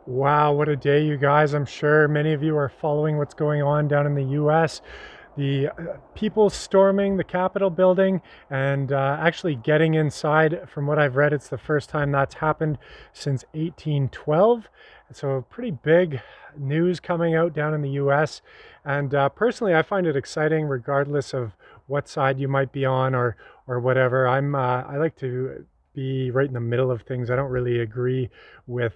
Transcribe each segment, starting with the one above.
Wow, what a day, you guys. I'm sure many of you are following what's going on down in the US. The people storming the Capitol building and actually getting inside. From what I've read, it's the first time that's happened since 1812. So, pretty big news coming out down in the US. And personally, I find it exciting regardless of what side you might be on or whatever. I like to be right in the middle of things. I don't really agree with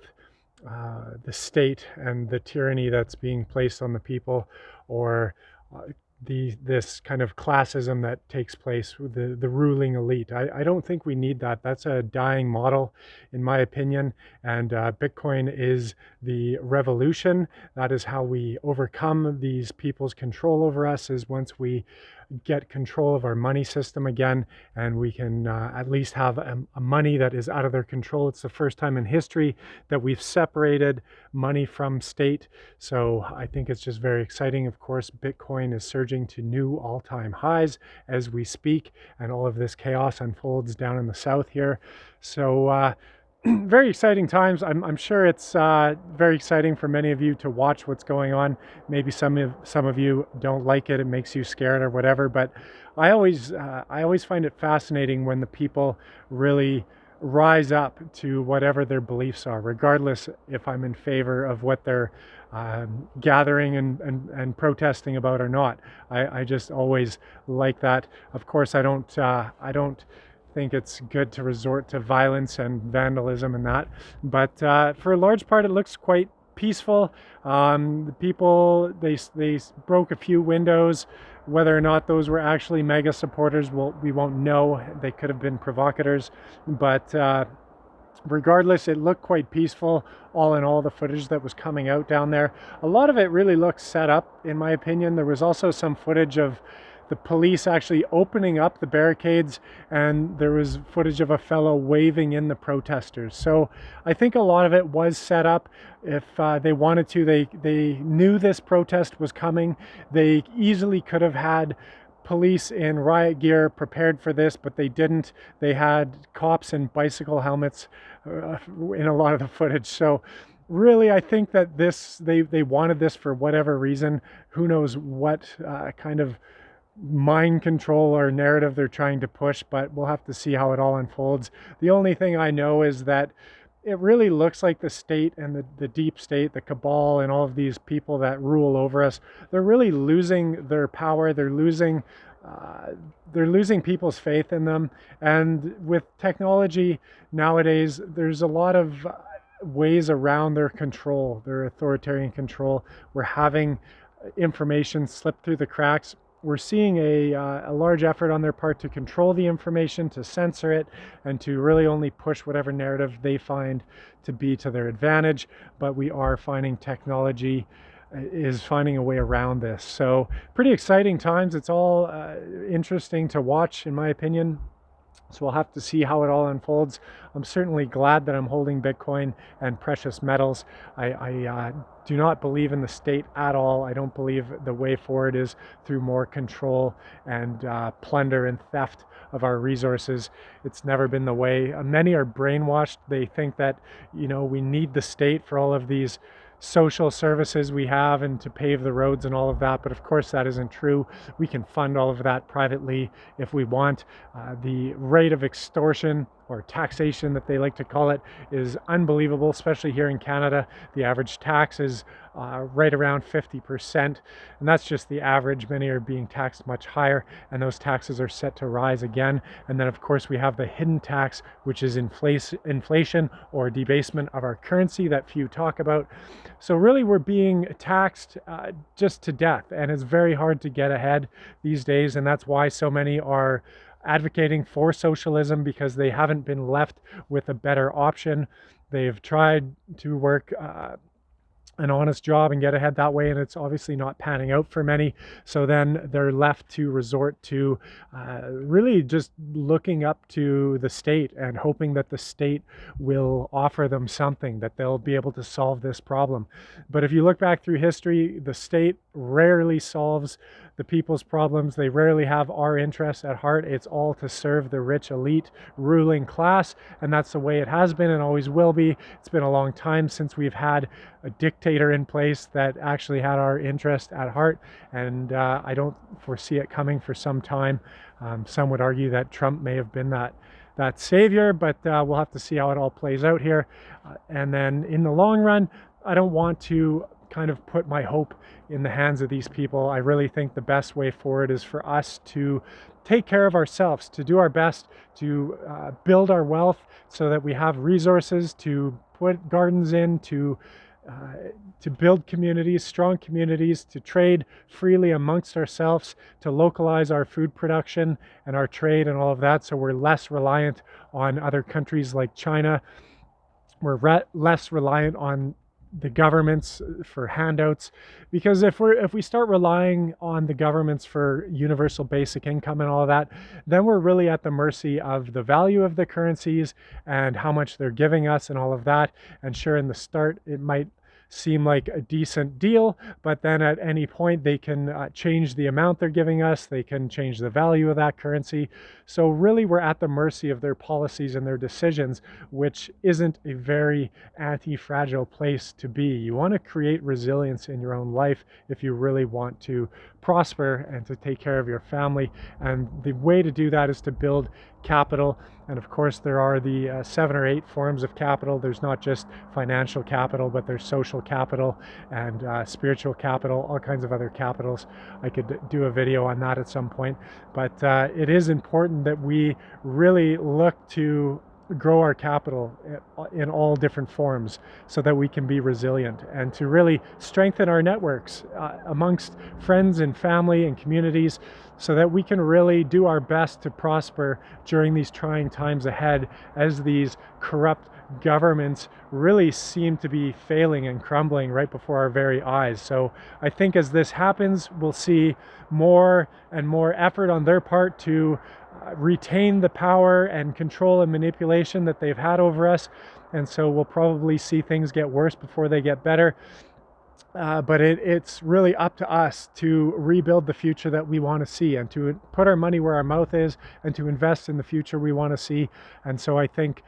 the state and the tyranny that's being placed on the people, or uh, this kind of classism that takes place with the ruling elite. I don't think we need that. That's a dying model, in my opinion. And Bitcoin is the revolution. That is how we overcome these people's control over us, is once we get control of our money system again, and we can at least have a money that is out of their control. It's the first time in history that we've separated money from state. So I think it's just very exciting. Of course, Bitcoin is surging to new all-time highs as we speak, and all of this chaos unfolds down in the south here. So very exciting times. I'm sure it's very exciting for many of you to watch what's going on. Maybe some of you don't like it. It makes you scared or whatever. But I always find it fascinating when the people really rise up to whatever their beliefs are, regardless if I'm in favor of what they're gathering and protesting about or not. I just always like that. Of course, I don't think it's good to resort to violence and vandalism and that. But for a large part, it looks quite peaceful. The people, they broke a few windows. Whether or not those were actually mega supporters, we won't know. They could have been provocateurs. But regardless, it looked quite peaceful. All in all, the footage that was coming out down there, a lot of it really looked set up, in my opinion. There was also some footage of the police actually opening up the barricades, and there was footage of a fellow waving in the protesters. So I think a lot of it was set up. If they wanted to, they knew this protest was coming. They easily could have had police in riot gear prepared for this, but they didn't. They had cops in bicycle helmets in a lot of the footage. So really, I think that they wanted this for whatever reason. Who knows what kind of mind control or narrative they're trying to push, but we'll have to see how it all unfolds. The only thing I know is that it really looks like the state and the deep state, the cabal, and all of these people that rule over us, they're really losing their power. Uh, they're losing people's faith in them. And with technology nowadays, there's a lot of ways around their control, their authoritarian control. We're having information slip through the cracks. We're seeing a large effort on their part to control the information, to censor it, and to really only push whatever narrative they find to be to their advantage. But we are finding technology is finding a way around this. So pretty exciting times. It's all interesting to watch, in my opinion. So we'll have to see how it all unfolds. I'm certainly glad that I'm holding Bitcoin and precious metals. I do not believe in the state at all. I don't believe the way forward is through more control and plunder and theft of our resources. It's never been the way. Many are brainwashed. They think that, we need the state for all of these social services we have and to pave the roads and all of that. But of course, that isn't true. We can fund all of that privately if we want. The rate of extortion, or taxation that they like to call it, is unbelievable, especially here in Canada. The average tax is right around 50%, and that's just the average. Many are being taxed much higher, and those taxes are set to rise again. And then, of course, we have the hidden tax, which is inflation or debasement of our currency that few talk about. So really, we're being taxed just to death, and it's very hard to get ahead these days, and that's why so many are advocating for socialism, because they haven't been left with a better option. They've tried to work an honest job and get ahead that way, and it's obviously not panning out for many. So then they're left to resort to really just looking up to the state and hoping that the state will offer them something, that they'll be able to solve this problem. But if you look back through history, the state rarely solves the people's problems. They rarely have our interests at heart. It's all to serve the rich elite ruling class, and that's the way it has been and always will be. It's been a long time since we've had a dictator in place that actually had our interest at heart, and I don't foresee it coming for some time. Some would argue that Trump may have been that savior, but we'll have to see how it all plays out here. And then in the long run, I don't want to kind of put my hope in the hands of these people. I really think the best way forward is for us to take care of ourselves, to do our best to build our wealth so that we have resources to put gardens in, to build communities, strong communities, to trade freely amongst ourselves, to localize our food production and our trade and all of that, so we're less reliant on other countries like China. We're less reliant on the governments for handouts, because if we start relying on the governments for universal basic income and all of that, then we're really at the mercy of the value of the currencies and how much they're giving us and all of that. And sure, in the start it might seem like a decent deal, but then at any point they can change the amount they're giving us, they can change the value of that currency. So really we're at the mercy of their policies and their decisions, which isn't a very anti-fragile place to be. You want to create resilience in your own life if you really want to prosper and to take care of your family, and the way to do that is to build capital. And of course there are the 7 or 8 forms of capital. There's not just financial capital, but there's social capital and spiritual capital, all kinds of other capitals. I could do a video on that at some point, but it is important that we really look to grow our capital in all different forms so that we can be resilient and to really strengthen our networks amongst friends and family and communities, so that we can really do our best to prosper during these trying times ahead, as these corrupt governments really seem to be failing and crumbling right before our very eyes. So I think as this happens, we'll see more and more effort on their part to retain the power and control and manipulation that they've had over us. And so we'll probably see things get worse before they get better. But it's really up to us to rebuild the future that we want to see, and to put our money where our mouth is, and to invest in the future we want to see. And so I think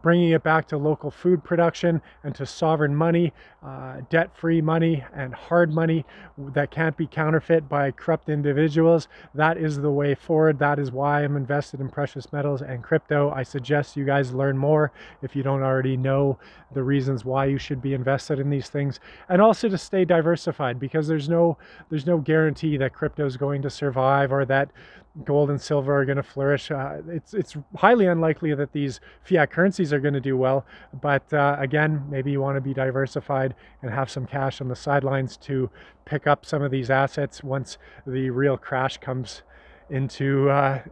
bringing it back to local food production and to sovereign money, debt-free money and hard money that can't be counterfeit by corrupt individuals, that is the way forward. That is why I'm invested in precious metals and crypto. I suggest you guys learn more if you don't already know the reasons why you should be invested in these things, and also to stay diversified, because there's no guarantee that crypto is going to survive or that gold and silver are going to flourish. It's highly unlikely that these fiat currencies are going to do well, but again, maybe you want to be diversified and have some cash on the sidelines to pick up some of these assets once the real crash comes into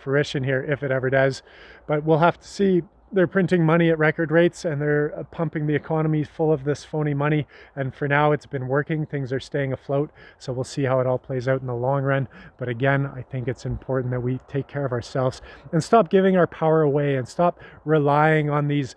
fruition here, if it ever does. But we'll have to see. They're printing money at record rates, and they're pumping the economy full of this phony money, and for now it's been working. Things are staying afloat, so we'll see how it all plays out in the long run. But again, I think it's important that we take care of ourselves and stop giving our power away, and stop relying on these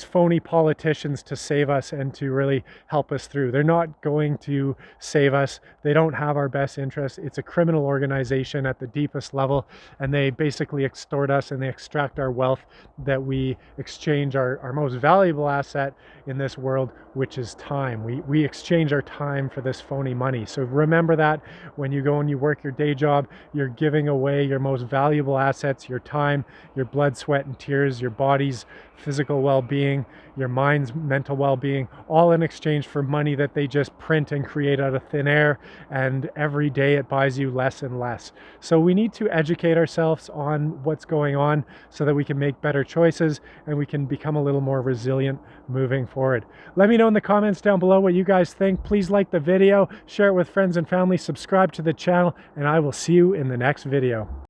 phony politicians to save us and to really help us through. They're not going to save us. They don't have our best interests. It's a criminal organization at the deepest level, and they basically extort us, and they extract our wealth that we exchange our most valuable asset in this world, which is time. We exchange our time for this phony money. So remember that when you go and you work your day job, you're giving away your most valuable assets, your time, your blood, sweat, and tears, your body's physical well-being, your mind's mental well-being, all in exchange for money that they just print and create out of thin air, and every day it buys you less and less. So we need to educate ourselves on what's going on so that we can make better choices and we can become a little more resilient moving forward. Let me know in the comments down below what you guys think. Please like the video, share it with friends and family, subscribe to the channel, and I will see you in the next video.